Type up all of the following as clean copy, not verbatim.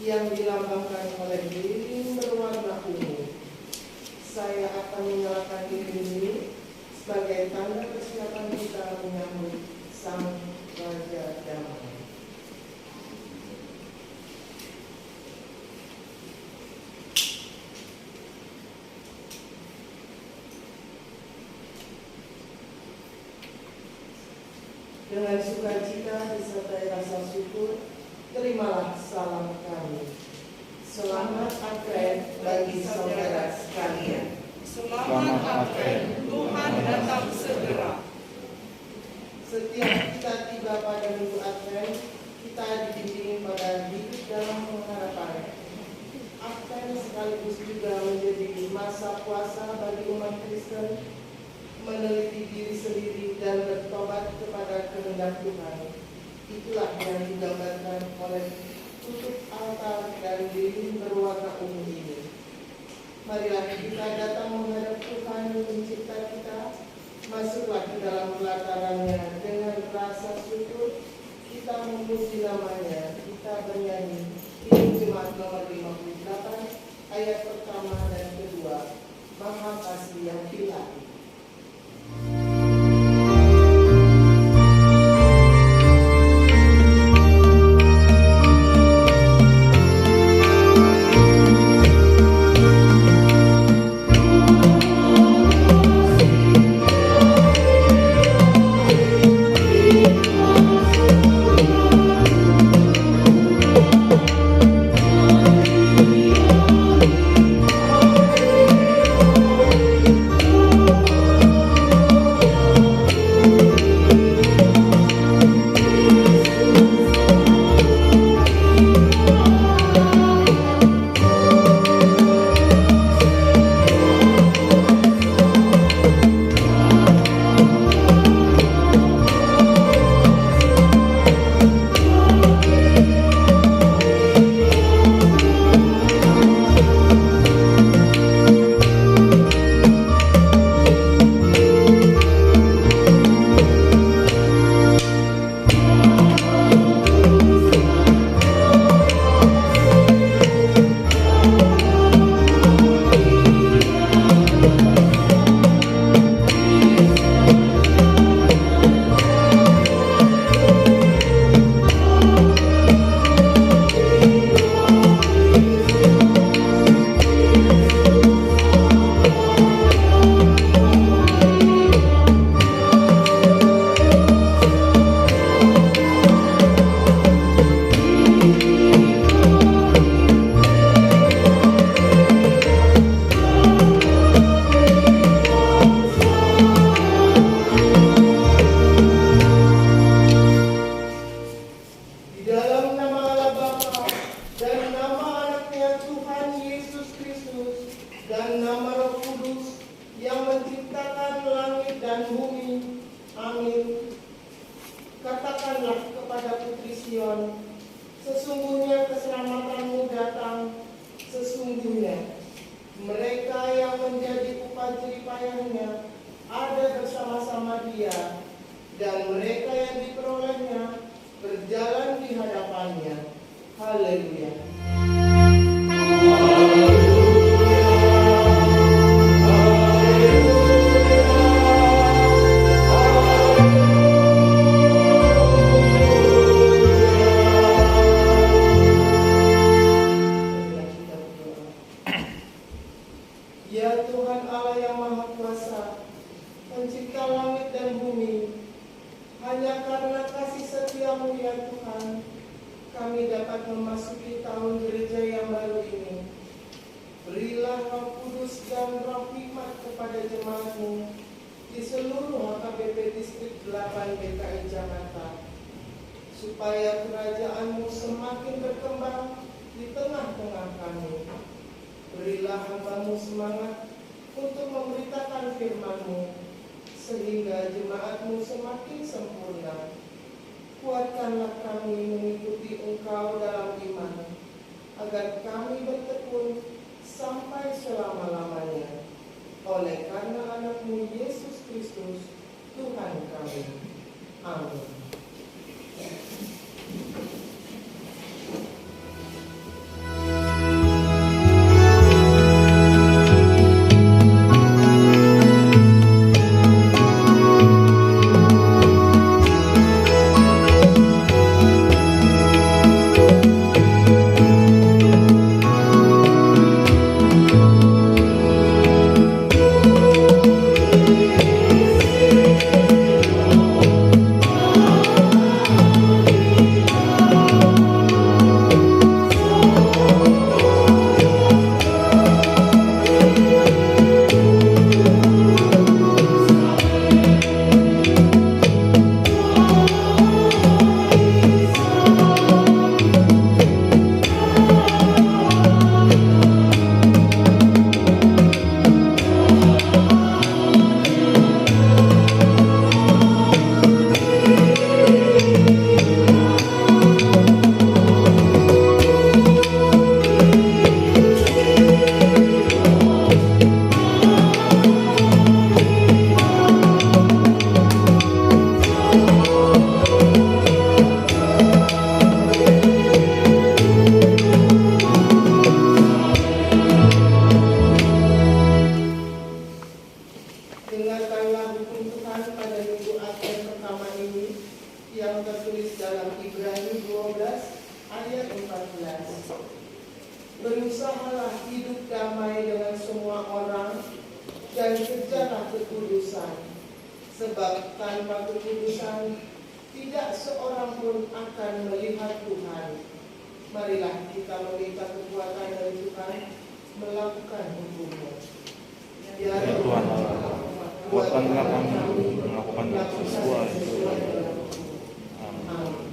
yang dilambangkan oleh lilin berwarna ungu. Saya akan menyalakan lilin ini sebagai tanda kesiapan kita menyambut Sang Raja Damai. Dengan sukacita disertai rasa syukur, terimalah salam kami. Selamat Advent bagi saudara sekalian. Selamat Advent, Tuhan datang segera. Setiap kita tiba pada minggu Advent, kita dibimbing pada hidup dalam pengharapan. Advent sekaligus juga menjadi masa puasa bagi umat Kristen, meneliti diri sendiri dan bertobat kepada kehendak Tuhan. Itulah yang digambarkan oleh tutup altar dan lilin berwarna ungu ini. Marilah kita datang menghadap Tuhan yang mencipta kita. Masuklah ke dalam pelatarannya dengan rasa syukur. Kita memuji namanya. Kita bernyanyi ini Jemaat nomor 58 ayat pertama dan kedua. Maha Kasih yang ilahi. Sesungguhnya keselamatanmu datang, sesungguhnya mereka yang menjadi upah jeripayahnya ada bersama-sama dia, dan mereka yang diperolehnya berjalan di hadapannya. Haleluya. Ya Tuhan Allah yang Maha Kuasa, Pencipta langit dan bumi, hanya karena kasih setia-Mu ya Tuhan, kami dapat memasuki tahun gereja yang baru ini. Berilah Roh Kudus dan Roh Hikmat kepada jemaat-Mu di seluruh HKBP Distrik 8 DKI Jakarta, supaya kerajaan-Mu semakin berkembang di tengah-tengah kami. Berilah hamba-Mu semangat untuk memberitakan firman-Mu, sehingga jemaat-Mu semakin sempurna. Kuatkanlah kami mengikuti Engkau dalam iman, agar kami bertekun sampai selama-lamanya. Oleh karena anak-Mu Yesus Kristus, Tuhan kami. Amin. dalam Ibrani 12 ayat 14. Berusahalah hidup damai dengan semua orang dan kejarlah kekudusan, sebab tanpa kekudusan tidak seorang pun akan melihat Tuhan. Marilah kita meminta kekuatan dari Tuhan melakukan hukum-Mu. Ya Tuhan Allah, kuatkanlah kami melakukan sesuai kehendak-Mu. Amin.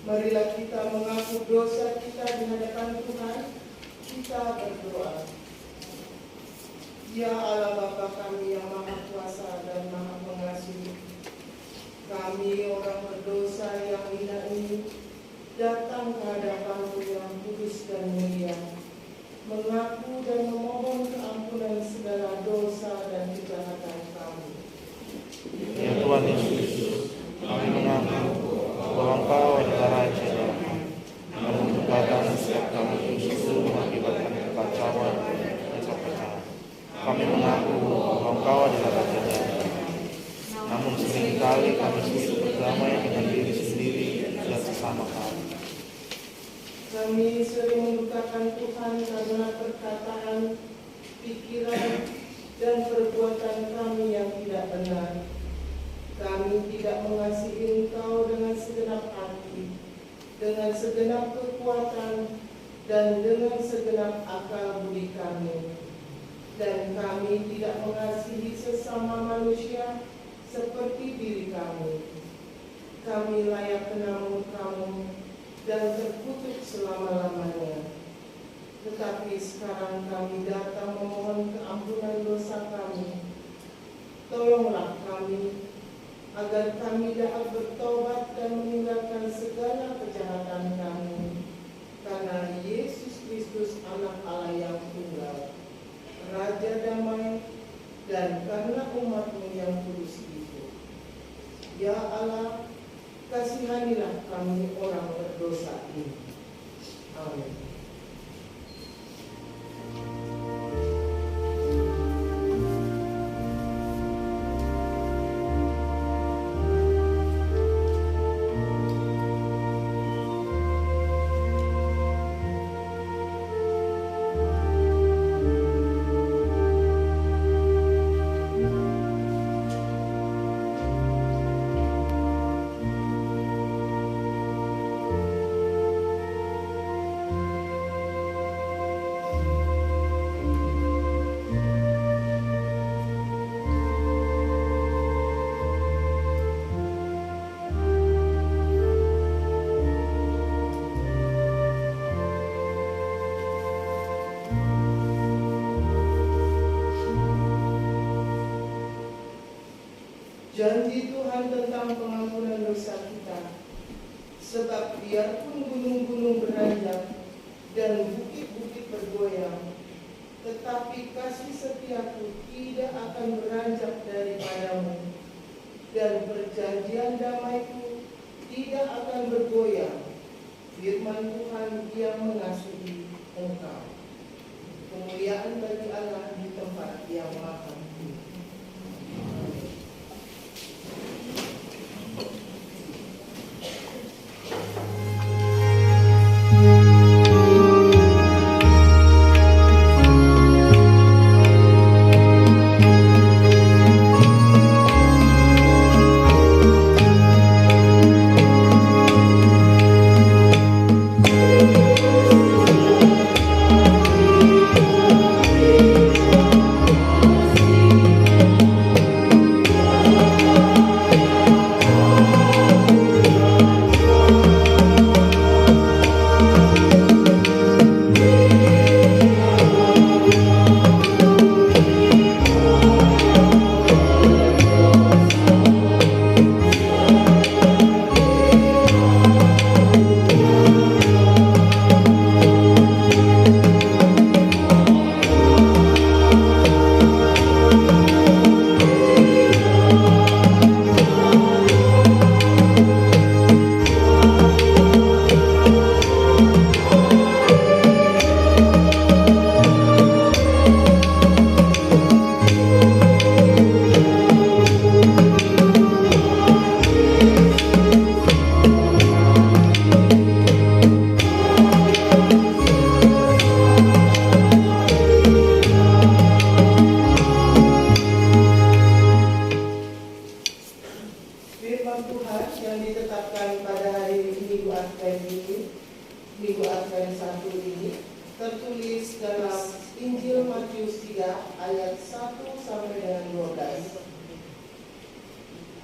Marilah kita mengaku dosa kita di hadapan Tuhan. Kita berdoa. Ya Allah Bapa kami yang Maha Kuasa dan Maha Mengasihi, kami orang berdosa yang hina ini datang ke hadapan-Mu yang kudus dan mulia, mengaku dan memohon keampunan segala dosa dan kejahatan kami. Ya Tuhan Yesus, kami mengaku bahwa Engkau adalah Raja Damai, namun terkadang setiap kami justru mengakibatkan kekacauan dan perpecahan. Kami mengaku bahwa Engkau adalah Raja Damai, namun seringkali kami sulit berdamai dengan diri sendiri dan sesama kami. Kami sering mendukakan Tuhan karena perkataan, pikiran, dan perbuatan kami yang tidak benar. Kami tidak mengasihi Engkau dengan segenap hati, dengan segenap kekuatan, dan dengan segenap akal budi kami. Dan kami tidak mengasihi sesama manusia seperti diri kami. Kami layak kena murka-Mu dan terkutuk selama-lamanya. Tetapi sekarang kami datang memohon keampunan dosa kami. Tolonglah kami, agar kami dapat bertobat dan meninggalkan segala kejahatan kami. Karena Yesus Kristus Anak Allah yang tunggal, Raja Damai, dan karena umat-Mu yang kudus itu. Ya Allah, kasihanilah kami orang berdosa ini. Amin. janji Tuhan tentang pengampunan dosa kita. Sebab biarpun gunung-gunung beranjak dan bukit-bukit bergoyang, tetapi kasih setiaku tidak akan beranjak daripadamu, dan perjanjian damaiku tidak akan bergoyang. Firman Tuhan yang mengasihi engkau. Kemuliaan bagi Allah di tempat yang maha tinggi. Minggu Advent 1 ini tertulis dalam Injil Matius 3 ayat 1 sampai dengan 12.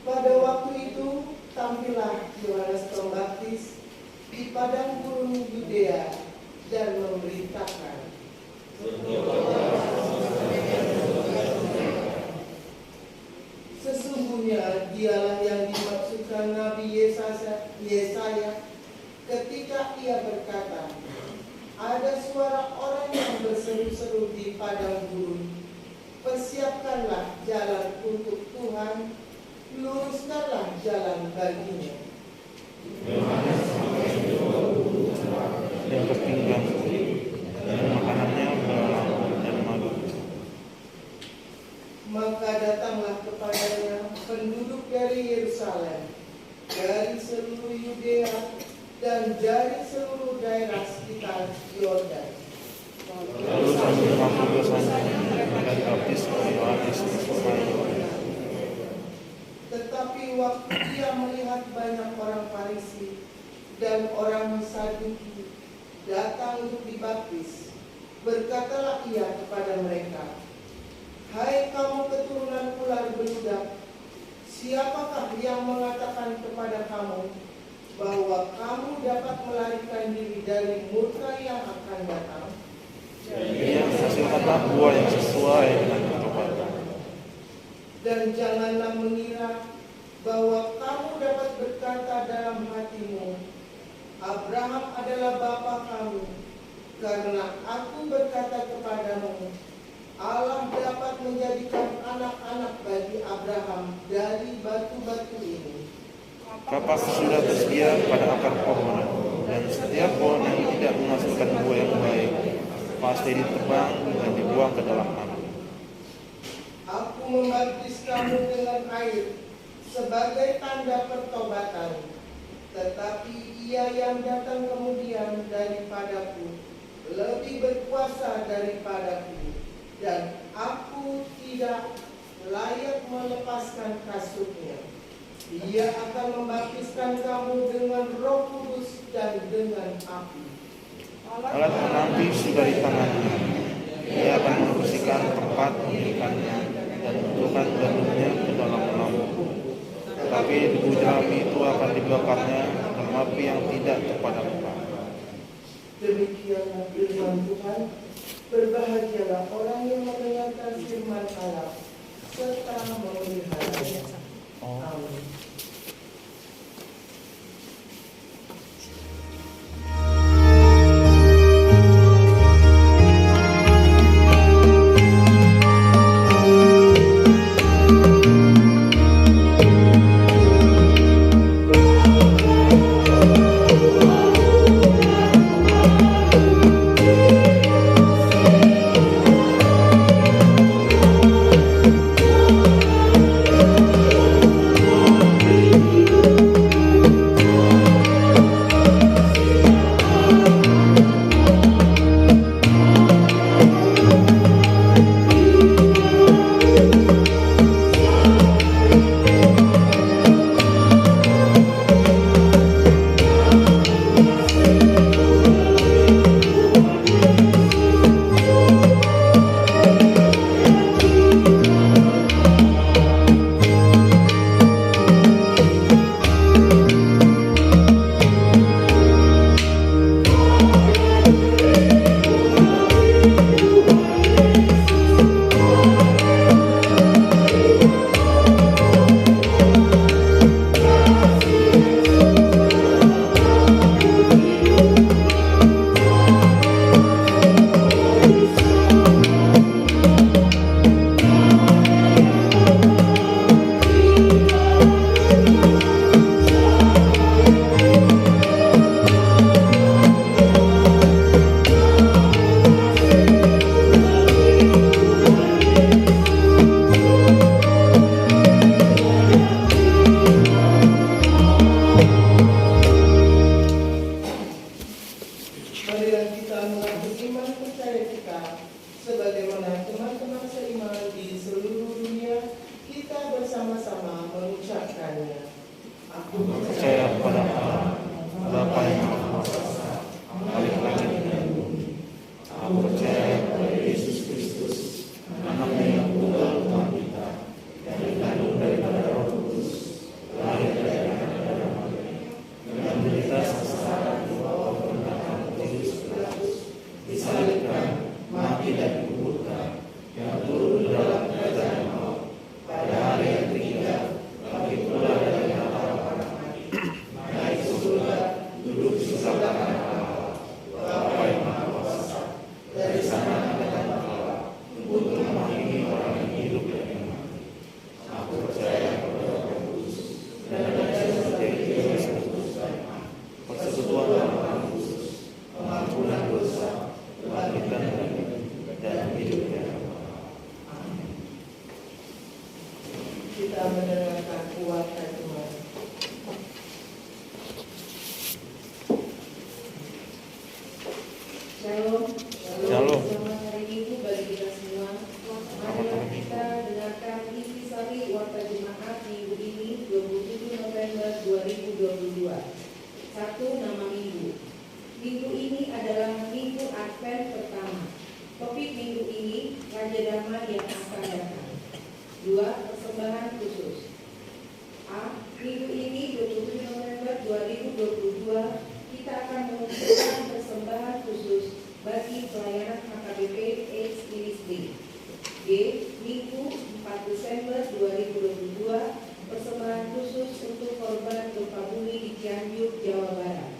Pada waktu itu tampillah Yohanes Pembaptis di padang gurun Yudea dan memberitakan, sesungguhnya dialah yang dimaksudkan Nabi Yesaya ketika ia berkata, ada suara orang yang berseru-seru di padang gurun, persiapkanlah jalan untuk Tuhan, luruskanlah jalan baginya. Yang kepinggang dan makanannya belalang dan madu. Maka datanglah kepadanya penduduk dari Yerusalem, dari seluruh Yudea dan dari seluruh daerah sekitar Yordan. Lalu kami mengaku dosanya dan dibaptis oleh Yohanes di sungai Yordan. Tetapi waktu ia melihat banyak orang Farisi dan orang Saduki datang untuk dibaptis, berkatalah ia kepada mereka, hai kamu keturunan ular beludak, siapakah yang mengatakan kepada kamu bahwa kamu dapat melarikan diri dari murka yang akan datang? Ia menghasilkanlah buah yang sesuai dengan pertobatan. Dan janganlah mengira bahwa kamu dapat berkata dalam hatimu, Abraham adalah bapa kamu, karena aku berkata kepadamu, Allah dapat menjadikan anak-anak bagi Abraham dari batu-batu ini. Kapak sudah tersedia pada akar pohon, dan setiap pohon yang tidak menghasilkan buah yang baik pasti ditebang dan dibuang ke dalam api. Aku membaptis kamu dengan air sebagai tanda pertobatan, tetapi ia yang datang kemudian daripadaku lebih berkuasa daripadaku, dan aku tidak layak melepaskan kasutnya. Ia akan membaptiskan kamu dengan Roh Kudus dan dengan api. Alat penampi sudah di tangannya. Ia akan membersihkan tempat pemilikannya dan menentukan gandumnya ke dalam lampu. Tetapi debu jerami itu akan dibakarnya dalam api yang tidak terpadamkan. Demikianlah firman Tuhan. Berbahagialah orang yang mendengarkan firman Allah serta memeliharanya. Oh. Amin. Marilah kita mengangkat iman percaya kita sebagaimana teman-teman seiman di seluruh dunia kita bersama-sama mengucapkannya. Aku Percaya pada Allah, Bapa yang Maha Kuasa, Khalik langit dan bumi. Aku percaya pada Yesus Kristus, Anaknya yang tunggal Tuhan kita, yang dikandung daripada Roh Kudus, lahir dari anak darah Maria, menderita sengsara di bawah pemerintahan Pontius Pilatus, disalibkan, mati dan dikuburkan, yang turun dalam kerajaan maut, pada hari yang ketiga, bangkit pula dari antara orang mati, naik ke surga, duduk di sebelah kanan Allah, Bapa yang Maha Kuasa, dari sana akan Allah, untuk menghakimi orang yang hidup dan yang mati. Aku percaya kepada Roh Kudus, dan ada Yesus Kristus, persekutuan Roh Kudus, pengampunan dosa, kebangkitan dan hidup yang kita mendengarkan kuatkan Tuhan. Shalom. Shalom. Selamat hari Minggu bagi kita semua. Marilah kita dengarkan intisari warta jemaat minggu ini 27 November 2022. 1. Nama minggu. Minggu ini adalah minggu Advent pertama. Topik minggu ini Raja Damai yang akan datang. 2. Persembahan khusus. A. Minggu ini 27 November 2022 kita akan mengumpulkan persembahan khusus bagi pelayanan HKBP AIDS Ministry. B. Minggu 4 Desember 2022 persembahan khusus untuk korban gempa bumi di Cianjur, Jawa Barat.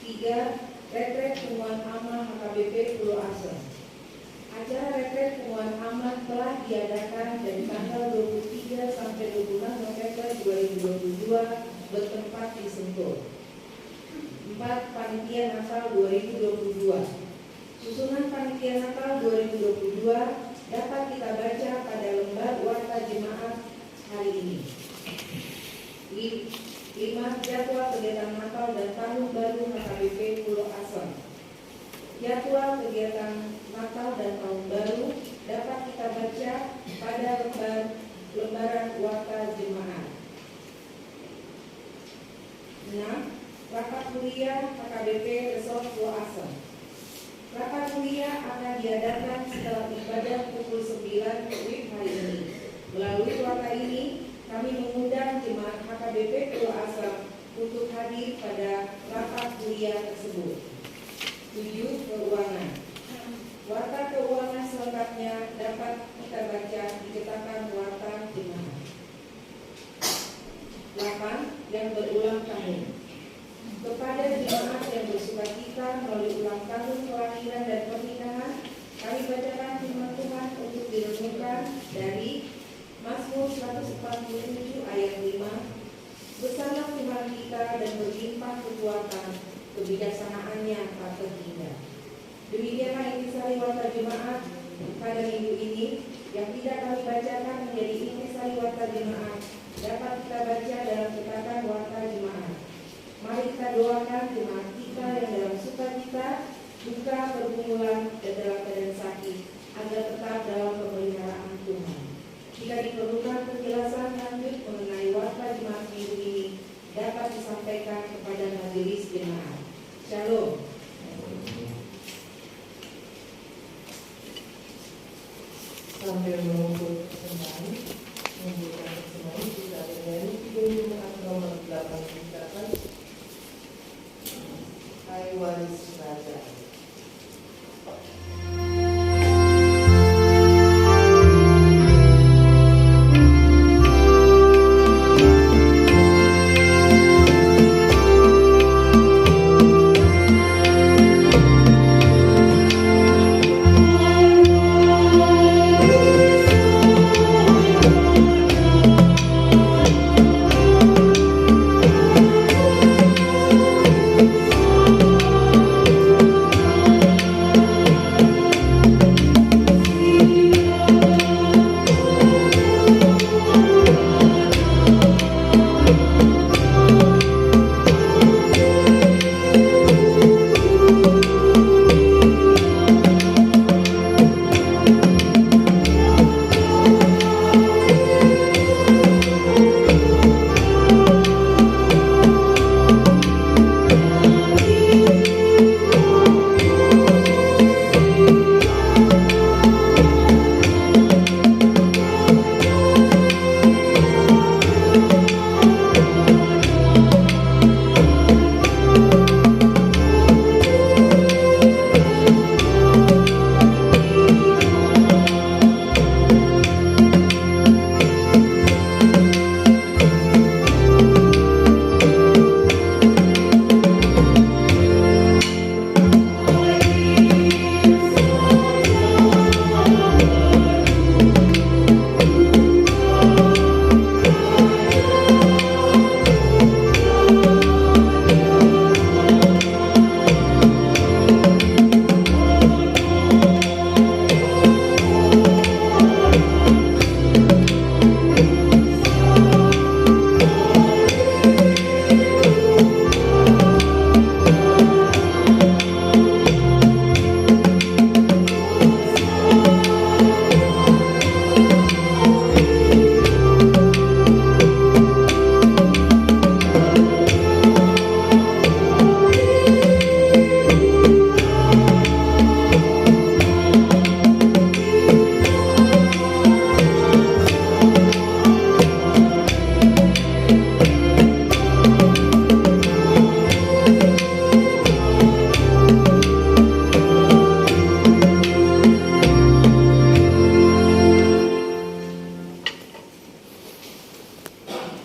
3. Retret Penuhan Amal HKBP Pulau Asem. Acara retret Penuhan Amal telah diadakan dari tanggal 23 sampai 26 November 2022 bertempat di Sentul. 4. Panitia Natal 2022. Susunan Panitia Natal 2022 dapat kita baca pada lembar warta jemaat hari ini. 5. Jadwal kegiatan Natal dan Tahun Baru HKBP Pulau Asem. Jadwal kegiatan Natal dan Tahun Baru dapat kita baca pada lembaran warta jemaat. 6. Rapat kuliah HKBP Resort Pulau Asem. Rapat kuliah akan diadakan setelah ibadah pukul 9 WIB hari ini. Melalui warta ini, kami mengundang jemaat HKBP Pulau Asem untuk hadir pada rapat kuliah tersebut. 7. Keuangan. Warta keuangan selengkapnya dapat kita baca di cetakan warta jemaat. 57 ayat 5, besarlah Tuhan kita dan berlimpah kekuatan, kebijaksanaannya tak terhingga. Demikianlah intisari warta jemaat pada minggu ini yang tidak kami bacakan menjadi intisari warta jemaat dapat kita baca dalam catatan warta jemaat. Mari kita doakan jemaat kita yang dalam sukacita, duka, pergumulan, dan dalam keadaan sakit agar tetap dalam pemeliharaan Tuhan. Jika diperlukan penjelasan lanjut mengenai warta jemaat minggu ini dapat disampaikan kepada majelis jemaat. Shalom. Sambil